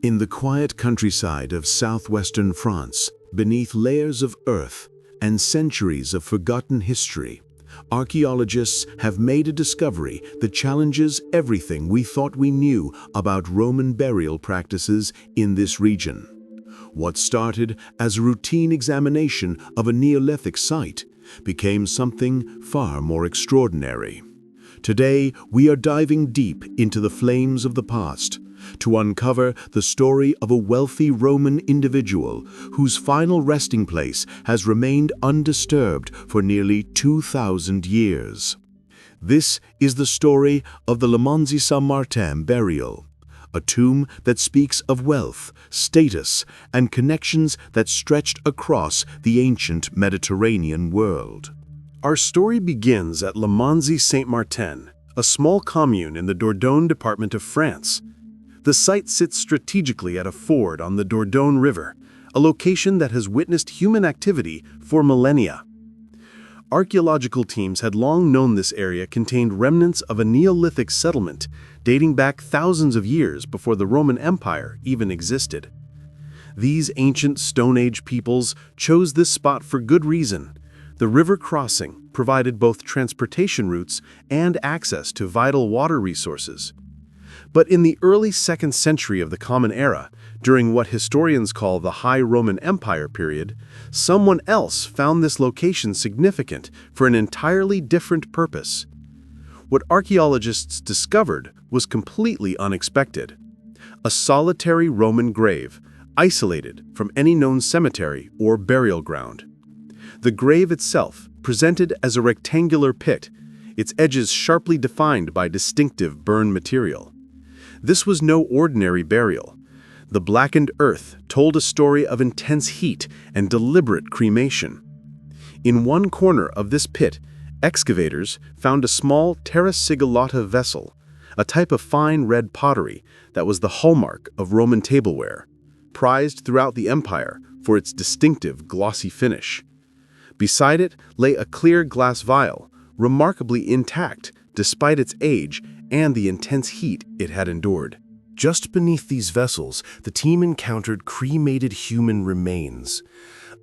In the quiet countryside of southwestern France, beneath layers of earth and centuries of forgotten history, archaeologists have made a discovery that challenges everything we thought we knew about Roman burial practices in this region. What started as a routine examination of a Neolithic site became something far more extraordinary. Today, we are diving deep into the flames of the past to uncover the story of a wealthy Roman individual whose final resting place has remained undisturbed for nearly 2,000 years. This is the story of the Lamonzie-Saint-Martin burial, a tomb that speaks of wealth, status, and connections that stretched across the ancient Mediterranean world. Our story begins at Lamonzie-Saint-Martin, a small commune in the Dordogne department of France. The site sits strategically at a ford on the Dordogne River, a location that has witnessed human activity for millennia. Archaeological teams had long known this area contained remnants of a Neolithic settlement dating back thousands of years before the Roman Empire even existed. These ancient Stone Age peoples chose this spot for good reason. The river crossing provided both transportation routes and access to vital water resources. But in the early 2nd century of the Common Era, during what historians call the High Roman Empire period, someone else found this location significant for an entirely different purpose. What archaeologists discovered was completely unexpected. A solitary Roman grave, isolated from any known cemetery or burial ground. The grave itself, presented as a rectangular pit, its edges sharply defined by distinctive burn material. This was no ordinary burial. The blackened earth told a story of intense heat and deliberate cremation. In one corner of this pit, excavators found a small terra sigillata vessel, a type of fine red pottery that was the hallmark of Roman tableware, prized throughout the empire for its distinctive glossy finish. Beside it lay a clear glass vial, remarkably intact despite its age and the intense heat it had endured. Just beneath these vessels, the team encountered cremated human remains.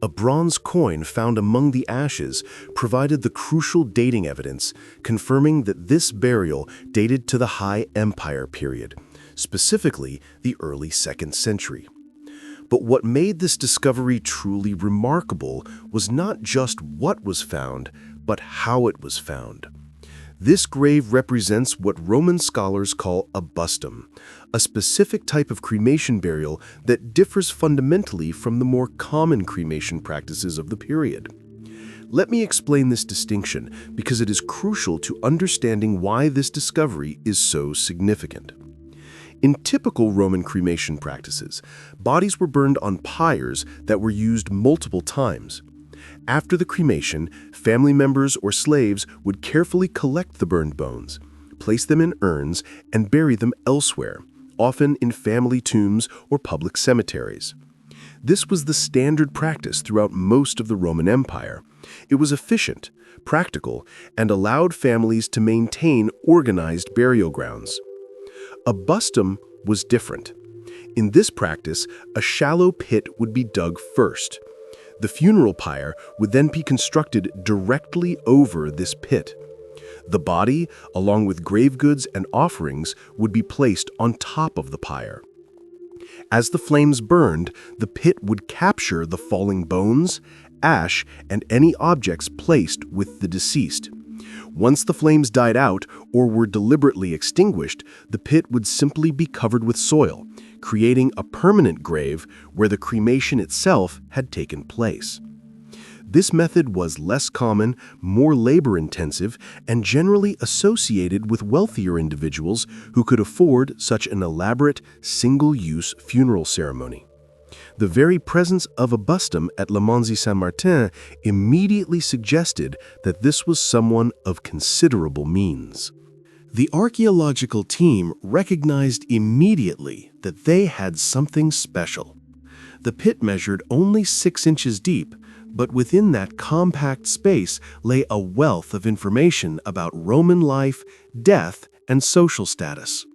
A bronze coin found among the ashes provided the crucial dating evidence, confirming that this burial dated to the High Empire period, specifically the early 2nd century. But what made this discovery truly remarkable was not just what was found, but how it was found. This grave represents what Roman scholars call a bustum, a specific type of cremation burial that differs fundamentally from the more common cremation practices of the period. Let me explain this distinction because it is crucial to understanding why this discovery is so significant. In typical Roman cremation practices, bodies were burned on pyres that were used multiple times. After the cremation, family members or slaves would carefully collect the burned bones, place them in urns, and bury them elsewhere, often in family tombs or public cemeteries. This was the standard practice throughout most of the Roman Empire. It was efficient, practical, and allowed families to maintain organized burial grounds. A bustum was different. In this practice, a shallow pit would be dug first. The funeral pyre would then be constructed directly over this pit. The body, along with grave goods and offerings, would be placed on top of the pyre. As the flames burned, the pit would capture the falling bones, ash, and any objects placed with the deceased. Once the flames died out or were deliberately extinguished, the pit would simply be covered with soil, creating a permanent grave where the cremation itself had taken place. This method was less common, more labor-intensive, and generally associated with wealthier individuals who could afford such an elaborate, single-use funeral ceremony. The very presence of a bustum at Lamonzie-Saint-Martin immediately suggested that this was someone of considerable means. The archaeological team recognized immediately that they had something special. The pit measured only 6 inches deep, but within that compact space lay a wealth of information about Roman life, death, and social status.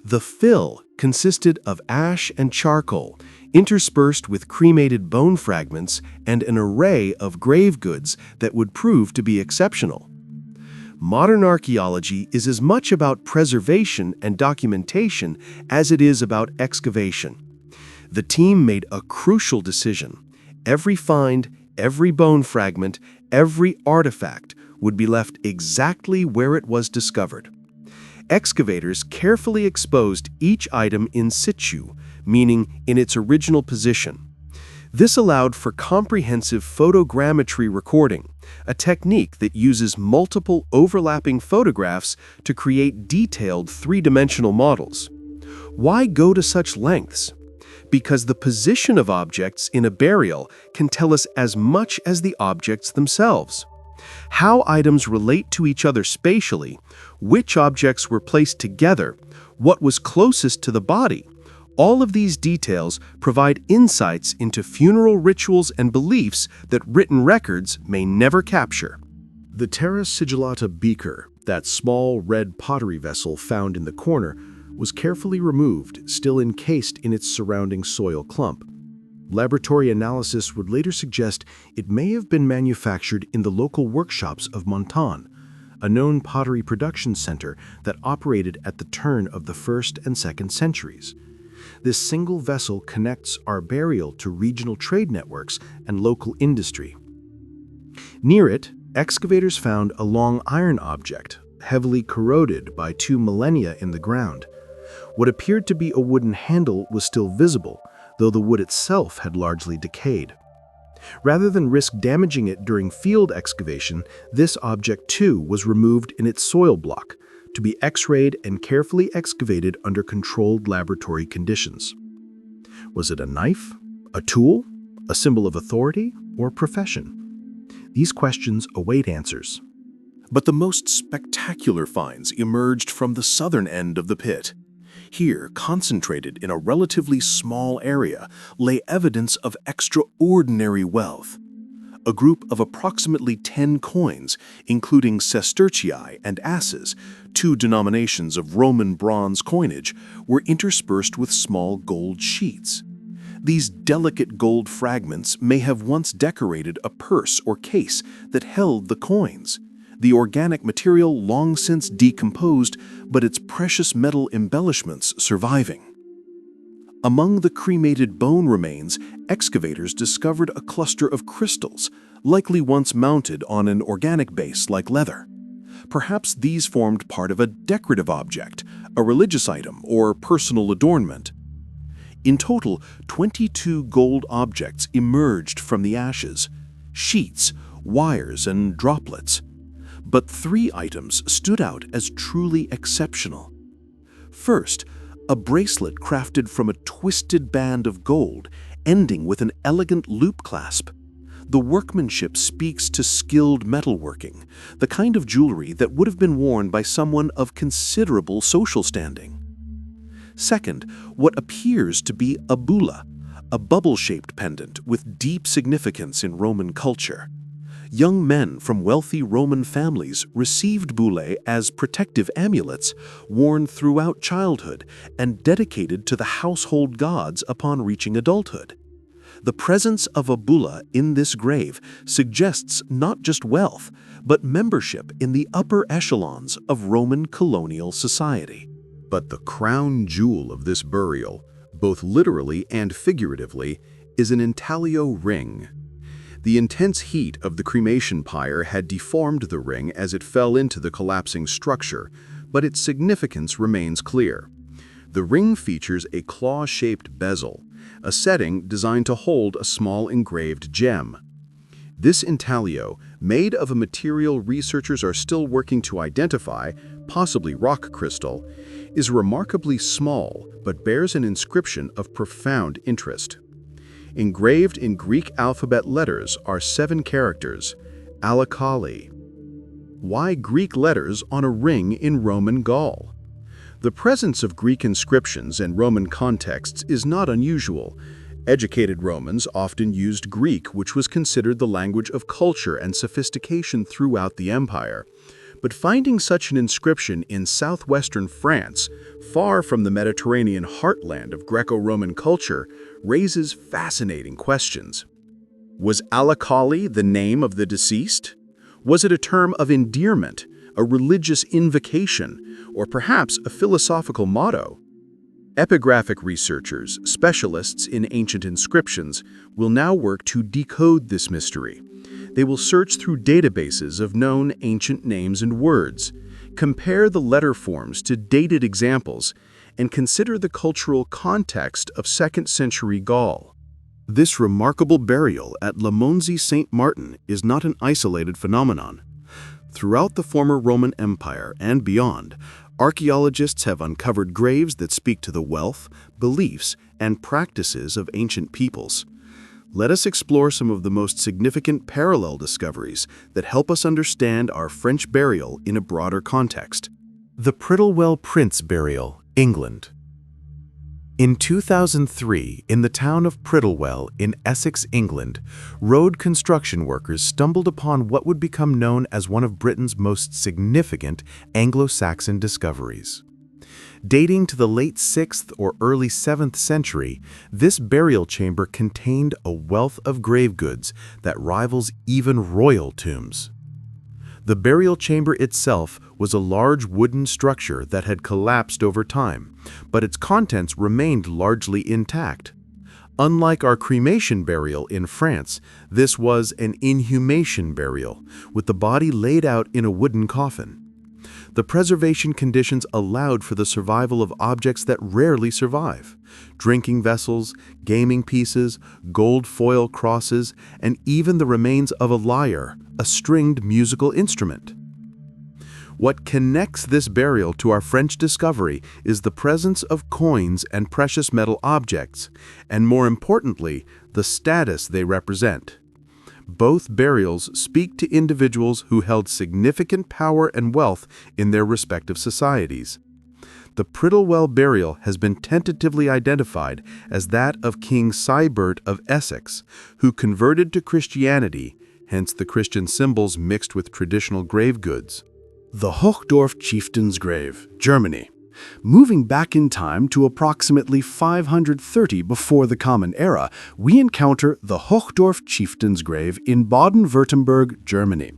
The fill consisted of ash and charcoal, interspersed with cremated bone fragments and an array of grave goods that would prove to be exceptional. Modern archaeology is as much about preservation and documentation as it is about excavation. The team made a crucial decision. Every find, every bone fragment, every artifact would be left exactly where it was discovered. Excavators carefully exposed each item in situ, meaning in its original position. This allowed for comprehensive photogrammetry recording, a technique that uses multiple overlapping photographs to create detailed three-dimensional models. Why go to such lengths? Because the position of objects in a burial can tell us as much as the objects themselves. How items relate to each other spatially, which objects were placed together, what was closest to the body. All of these details provide insights into funeral rituals and beliefs that written records may never capture. The terra sigillata beaker, that small red pottery vessel found in the corner, was carefully removed, still encased in its surrounding soil clump. Laboratory analysis would later suggest it may have been manufactured in the local workshops of Montan, a known pottery production center that operated at the turn of the 1st and 2nd centuries. This single vessel connects our burial to regional trade networks and local industry. Near it, excavators found a long iron object, heavily corroded by 2 millennia in the ground. What appeared to be a wooden handle was still visible, though the wood itself had largely decayed. Rather than risk damaging it during field excavation, this object too was removed in its soil block, to be X-rayed and carefully excavated under controlled laboratory conditions. Was it a knife, a tool, a symbol of authority, or profession? These questions await answers. But the most spectacular finds emerged from the southern end of the pit. Here, concentrated in a relatively small area, lay evidence of extraordinary wealth. A group of approximately 10 coins, including sestertii and asses, 2 denominations of Roman bronze coinage, were interspersed with small gold sheets. These delicate gold fragments may have once decorated a purse or case that held the coins. The organic material long since decomposed, but its precious metal embellishments surviving. Among the cremated bone remains, excavators discovered a cluster of crystals, likely once mounted on an organic base like leather. Perhaps these formed part of a decorative object, a religious item, or personal adornment. In total, 22 gold objects emerged from the ashes: sheets, wires, and droplets. But 3 items stood out as truly exceptional. First, a bracelet crafted from a twisted band of gold, ending with an elegant loop clasp. The workmanship speaks to skilled metalworking, the kind of jewelry that would have been worn by someone of considerable social standing. Second, what appears to be a bulla, a bubble-shaped pendant with deep significance in Roman culture. Young men from wealthy Roman families received bullae as protective amulets worn throughout childhood and dedicated to the household gods upon reaching adulthood. The presence of a bulla in this grave suggests not just wealth, but membership in the upper echelons of Roman colonial society. But the crown jewel of this burial, both literally and figuratively, is an intaglio ring. The intense heat of the cremation pyre had deformed the ring as it fell into the collapsing structure, but its significance remains clear. The ring features a claw-shaped bezel, a setting designed to hold a small engraved gem. This intaglio, made of a material researchers are still working to identify, possibly rock crystal, is remarkably small but bears an inscription of profound interest. Engraved in Greek alphabet letters are 7 characters, Allallé. Why Greek letters on a ring in Roman Gaul? The presence of Greek inscriptions in Roman contexts is not unusual. Educated Romans often used Greek, which was considered the language of culture and sophistication throughout the empire. But finding such an inscription in southwestern France, far from the Mediterranean heartland of Greco-Roman culture, raises fascinating questions. Was Allallé the name of the deceased? Was it a term of endearment, a religious invocation, or perhaps a philosophical motto? Epigraphic researchers, specialists in ancient inscriptions, will now work to decode this mystery. They will search through databases of known ancient names and words, compare the letter forms to dated examples, and consider the cultural context of 2nd century Gaul. This remarkable burial at Lamonzie-Saint-Martin is not an isolated phenomenon. Throughout the former Roman Empire and beyond, archaeologists have uncovered graves that speak to the wealth, beliefs, and practices of ancient peoples. Let us explore some of the most significant parallel discoveries that help us understand our French burial in a broader context. The Prittlewell Prince Burial, England. In 2003, in the town of Prittlewell in Essex, England, road construction workers stumbled upon what would become known as one of Britain's most significant Anglo-Saxon discoveries. Dating to the late 6th or early 7th century, this burial chamber contained a wealth of grave goods that rivals even royal tombs. The burial chamber itself was a large wooden structure that had collapsed over time, but its contents remained largely intact. Unlike our cremation burial in France, this was an inhumation burial, with the body laid out in a wooden coffin. The preservation conditions allowed for the survival of objects that rarely survive: drinking vessels, gaming pieces, gold foil crosses, and even the remains of a lyre, a stringed musical instrument. What connects this burial to our French discovery is the presence of coins and precious metal objects, and more importantly, the status they represent. Both burials speak to individuals who held significant power and wealth in their respective societies. The Prittlewell burial has been tentatively identified as that of King Sybert of Essex, who converted to Christianity, hence the Christian symbols mixed with traditional grave goods. The Hochdorf chieftain's grave, Germany. Moving back in time to approximately 530 before the Common Era, we encounter the Hochdorf chieftain's grave in Baden-Württemberg, Germany.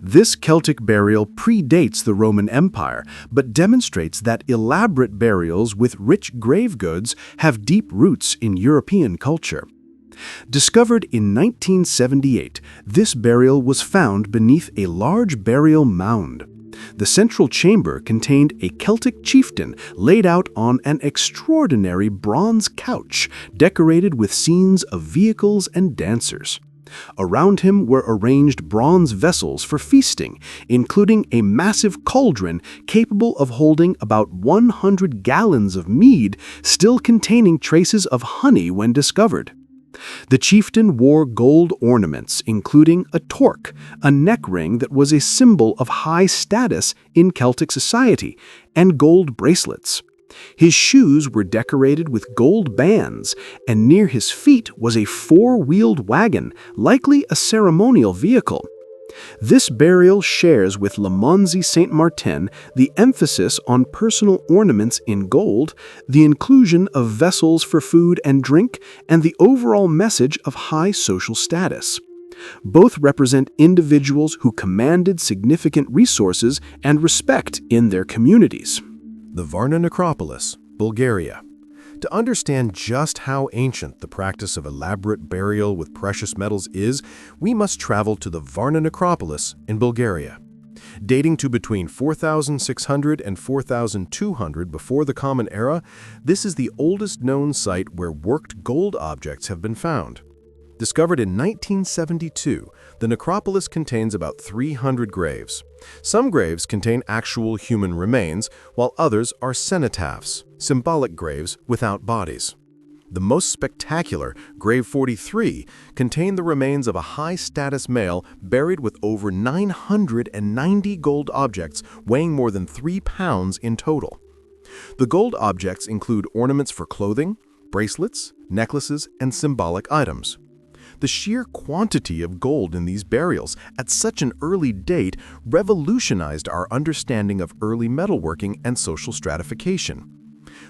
This Celtic burial predates the Roman Empire, but demonstrates that elaborate burials with rich grave goods have deep roots in European culture. Discovered in 1978, this burial was found beneath a large burial mound. The central chamber contained a Celtic chieftain laid out on an extraordinary bronze couch decorated with scenes of vehicles and dancers. Around him were arranged bronze vessels for feasting, including a massive cauldron capable of holding about 100 gallons of mead, still containing traces of honey when discovered. The chieftain wore gold ornaments, including a torque, a neck ring that was a symbol of high status in Celtic society, and gold bracelets. His shoes were decorated with gold bands, and near his feet was a four-wheeled wagon, likely a ceremonial vehicle. This burial shares with Lamonzie-Saint-Martin the emphasis on personal ornaments in gold, the inclusion of vessels for food and drink, and the overall message of high social status. Both represent individuals who commanded significant resources and respect in their communities. The Varna Necropolis, Bulgaria. To understand just how ancient the practice of elaborate burial with precious metals is, we must travel to the Varna Necropolis in Bulgaria. Dating to between 4,600 and 4,200 before the Common Era, this is the oldest known site where worked gold objects have been found. Discovered in 1972, the necropolis contains about 300 graves. Some graves contain actual human remains, while others are cenotaphs, symbolic graves without bodies. The most spectacular, Grave 43, contained the remains of a high-status male buried with over 990 gold objects weighing more than 3 pounds in total. The gold objects include ornaments for clothing, bracelets, necklaces, and symbolic items. The sheer quantity of gold in these burials at such an early date revolutionized our understanding of early metalworking and social stratification.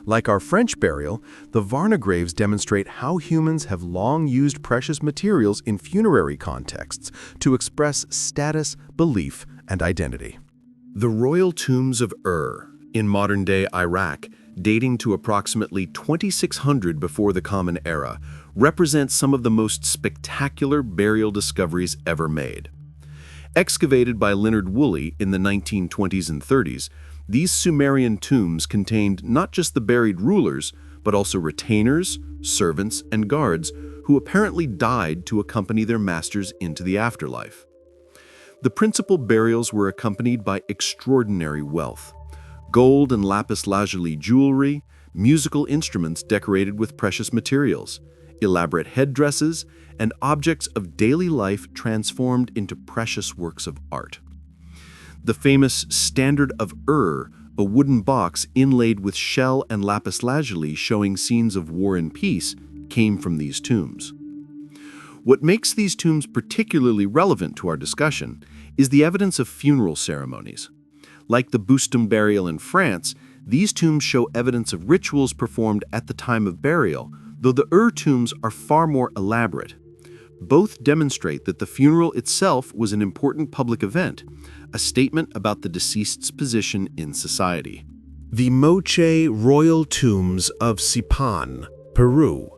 Like our French burial, the Varna graves demonstrate how humans have long used precious materials in funerary contexts to express status, belief, and identity. The royal tombs of in modern-day Iraq, dating to approximately 2600 before the Common Era, represent some of the most spectacular burial discoveries ever made. Excavated by Leonard Woolley in the 1920s and 30s, these Sumerian tombs contained not just the buried rulers, but also retainers, servants, and guards who apparently died to accompany their masters into the afterlife. The principal burials were accompanied by extraordinary wealth: gold and lapis lazuli jewelry, musical instruments decorated with precious materials, elaborate headdresses, and objects of daily life transformed into precious works of art. The famous Standard of a wooden box inlaid with shell and lapis lazuli showing scenes of war and peace, came from these tombs. What makes these tombs particularly relevant to our discussion is the evidence of funeral ceremonies. Like the Bustum burial in France, these tombs show evidence of rituals performed at the time of burial, though the tombs are far more elaborate. Both demonstrate that the funeral itself was an important public event, a statement about the deceased's position in society. The Moche royal tombs of Sipan, Peru.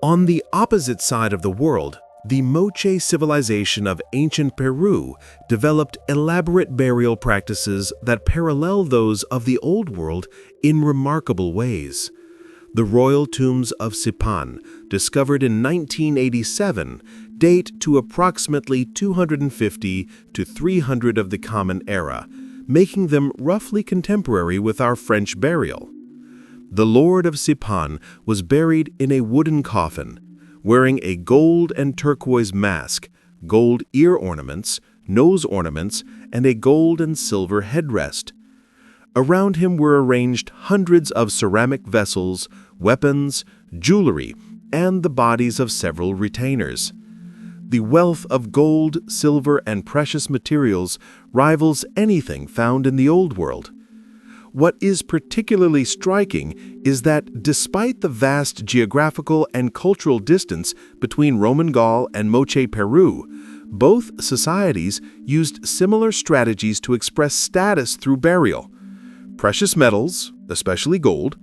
On the opposite side of the world, the Moche civilization of ancient Peru developed elaborate burial practices that parallel those of the Old World in remarkable ways. The royal tombs of Sipan, discovered in 1987, date to approximately 250 to 300 of the Common Era, making them roughly contemporary with our French burial. The Lord of Sipan was buried in a wooden coffin, wearing a gold and turquoise mask, gold ear ornaments, nose ornaments, and a gold and silver headrest. Around him were arranged hundreds of ceramic vessels, weapons, jewelry, and the bodies of several retainers. The wealth of gold, silver, and precious materials rivals anything found in the Old World. What is particularly striking is that despite the vast geographical and cultural distance between Roman Gaul and Moche Peru, both societies used similar strategies to express status through burial. Precious metals, especially gold,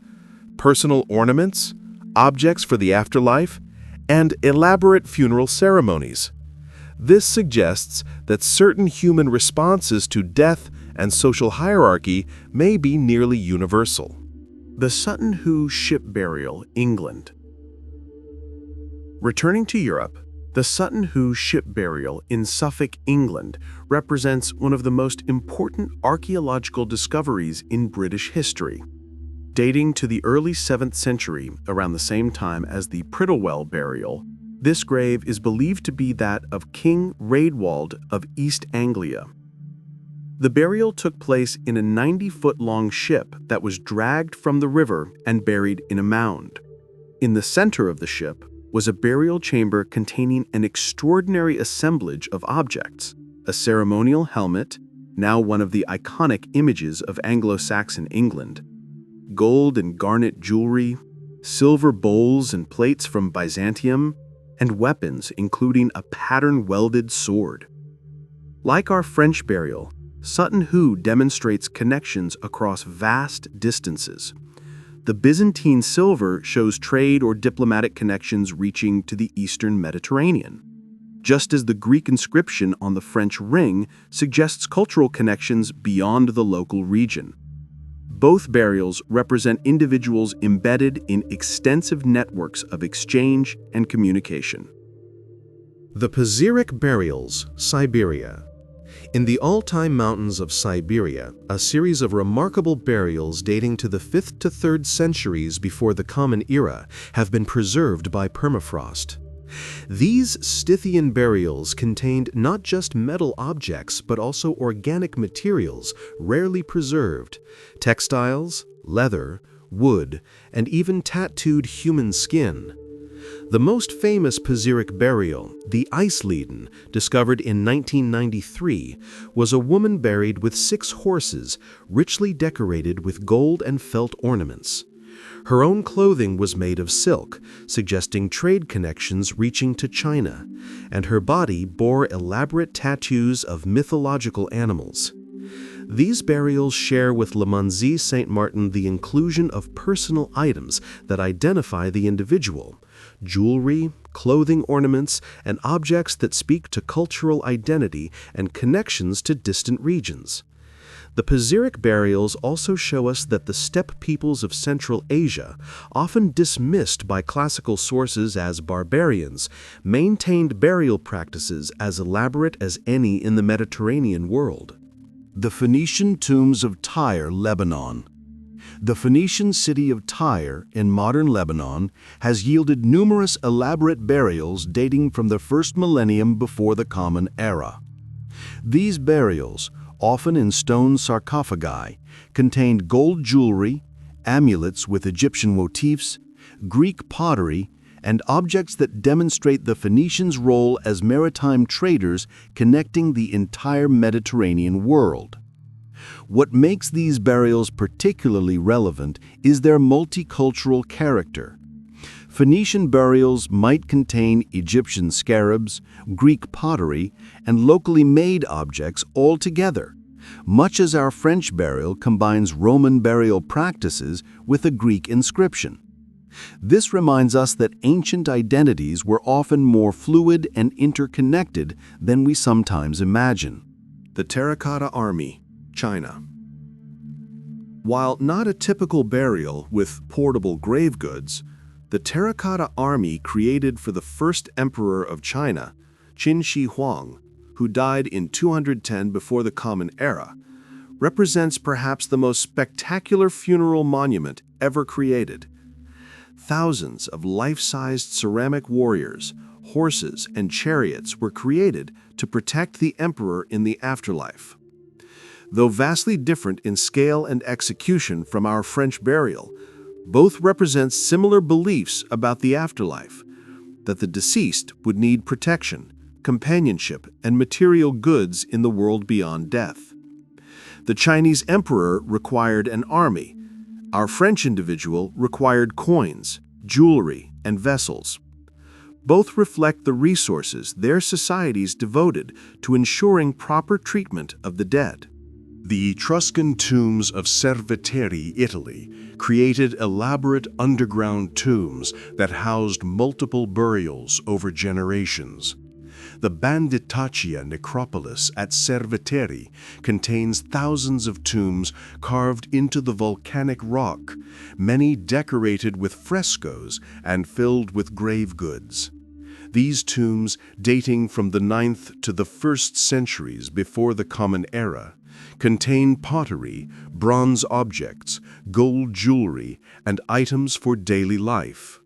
personal ornaments, objects for the afterlife, and elaborate funeral ceremonies. This suggests that certain human responses to death and social hierarchy may be nearly universal. The Sutton Hoo Ship Burial, England. Returning to Europe, the Sutton Hoo Ship Burial in Suffolk, England, represents one of the most important archaeological discoveries in British history. Dating to the early 7th century, around the same time as the Prittlewell burial, this grave is believed to be that of King Raedwald of East Anglia. The burial took place in a 90-foot-long ship that was dragged from the river and buried in a mound. In the center of the ship was a burial chamber containing an extraordinary assemblage of objects: a ceremonial helmet, now one of the iconic images of Anglo-Saxon England, gold and garnet jewelry, silver bowls and plates from Byzantium, and weapons including a pattern-welded sword. Like our French burial, Sutton Hoo demonstrates connections across vast distances. The Byzantine silver shows trade or diplomatic connections reaching to the Eastern Mediterranean, just as the Greek inscription on the French ring suggests cultural connections beyond the local region. Both burials represent individuals embedded in extensive networks of exchange and communication. The Pazyryk Burials, Siberia. In the Altai Mountains of Siberia, a series of remarkable burials dating to the 5th to 3rd centuries before the Common Era have been preserved by permafrost. These Scythian burials contained not just metal objects but also organic materials rarely preserved: textiles, leather, wood, and even tattooed human skin. The most famous Pizarric burial, the Eisleden, discovered in 1993, was a woman buried with 6 horses, richly decorated with gold and felt ornaments. Her own clothing was made of silk, suggesting trade connections reaching to China, and her body bore elaborate tattoos of mythological animals. These burials share with Lamonzie-Saint-Martin the inclusion of personal items that identify the individual, jewelry, clothing ornaments, and objects that speak to cultural identity and connections to distant regions. The Pizarric burials also show us that the steppe peoples of Central Asia, often dismissed by classical sources as barbarians, maintained burial practices as elaborate as any in the Mediterranean world. The Phoenician tombs of Tyre, Lebanon. The Phoenician city of Tyre in modern Lebanon has yielded numerous elaborate burials dating from the first millennium before the Common Era. These burials, often in stone sarcophagi, contained gold jewelry, amulets with Egyptian motifs, Greek pottery, and objects that demonstrate the Phoenicians' role as maritime traders connecting the entire Mediterranean world. What makes these burials particularly relevant is their multicultural character. Phoenician burials might contain Egyptian scarabs, Greek pottery, and locally made objects all together, much as our French burial combines Roman burial practices with a Greek inscription. This reminds us that ancient identities were often more fluid and interconnected than we sometimes imagine. The Terracotta Army, China. While not a typical burial with portable grave goods, the Terracotta Army created for the first emperor of China, Qin Shi Huang, who died in 210 before the Common Era, represents perhaps the most spectacular funeral monument ever created. Thousands of life-sized ceramic warriors, horses, and chariots were created to protect the emperor in the afterlife. Though vastly different in scale and execution from our French burial, both represent similar beliefs about the afterlife, that the deceased would need protection, companionship, and material goods in the world beyond death. The Chinese emperor required an army. Our French individual required coins, jewelry, and vessels. Both reflect the resources their societies devoted to ensuring proper treatment of the dead. The Etruscan tombs of Cerveteri, Italy, created elaborate underground tombs that housed multiple burials over generations. The Banditaccia necropolis at Cerveteri contains thousands of tombs carved into the volcanic rock, many decorated with frescoes and filled with grave goods. These tombs, dating from the 9th to the 1st centuries before the Common Era, contain pottery, bronze objects, gold jewelry, and items for daily life.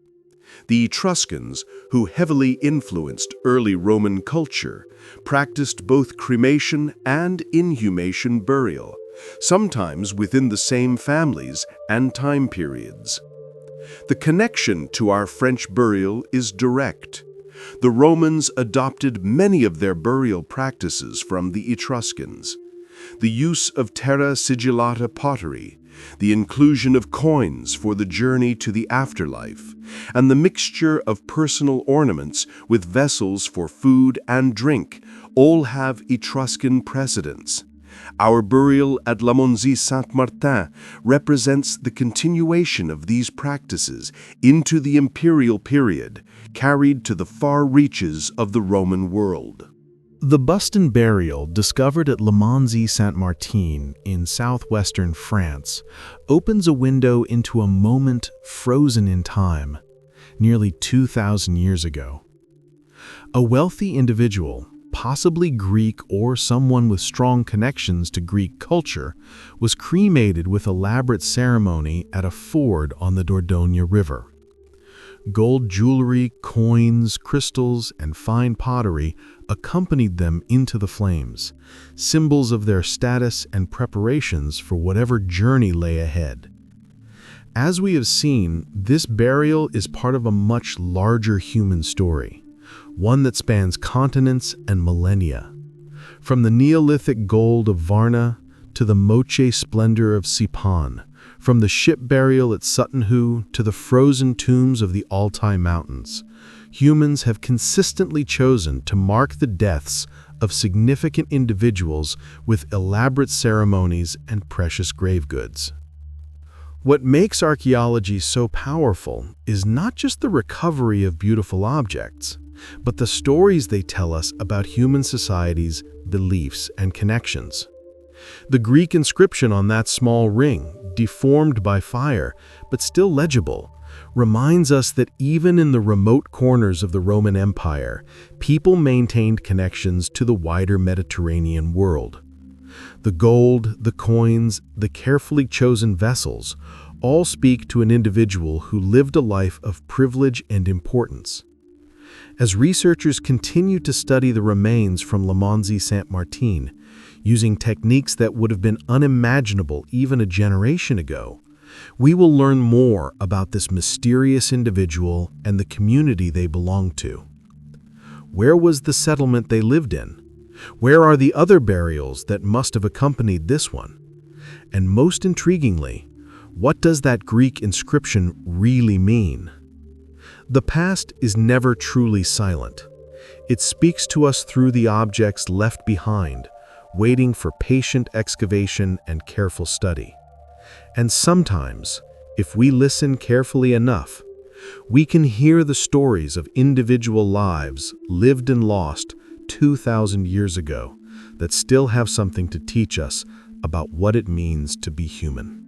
The Etruscans, who heavily influenced early Roman culture, practiced both cremation and inhumation burial, sometimes within the same families and time periods. The connection to our French burial is direct. The Romans adopted many of their burial practices from the Etruscans. The use of terra sigillata pottery, the inclusion of coins for the journey to the afterlife, and the mixture of personal ornaments with vessels for food and drink all have Etruscan precedents. Our burial at Lamonzie-Saint-Martin represents the continuation of these practices into the imperial period, carried to the far reaches of the Roman world. The Bustum burial, discovered at Lamonzie-Saint-Martin in southwestern France, opens a window into a moment frozen in time, nearly 2,000 years ago. A wealthy individual, possibly Greek or someone with strong connections to Greek culture, was cremated with elaborate ceremony at a ford on the Dordogne River. Gold jewelry, coins, crystals, and fine pottery accompanied them into the flames, symbols of their status and preparations for whatever journey lay ahead. As we have seen, this burial is part of a much larger human story, one that spans continents and millennia. From the Neolithic gold of Varna to the moche splendor of Sipan, from the ship burial at Sutton Hoo to the frozen tombs of the Altai Mountains, humans have consistently chosen to mark the deaths of significant individuals with elaborate ceremonies and precious grave goods. What makes archaeology so powerful is not just the recovery of beautiful objects, but the stories they tell us about human societies, beliefs, and connections. The Greek inscription on that small ring, deformed by fire but still legible, reminds us that even in the remote corners of the Roman Empire, people maintained connections to the wider Mediterranean world. The gold, the coins, the carefully chosen vessels all speak to an individual who lived a life of privilege and importance. As researchers continue to study the remains from Lamonzie-Saint-Martin, using techniques that would have been unimaginable even a generation ago, we will learn more about this mysterious individual and the community they belonged to. Where was the settlement they lived in? Where are the other burials that must have accompanied this one? And most intriguingly, what does that Greek inscription really mean? The past is never truly silent. It speaks to us through the objects left behind, waiting for patient excavation and careful study. And sometimes, if we listen carefully enough, we can hear the stories of individual lives lived and lost 2,000 years ago that still have something to teach us about what it means to be human.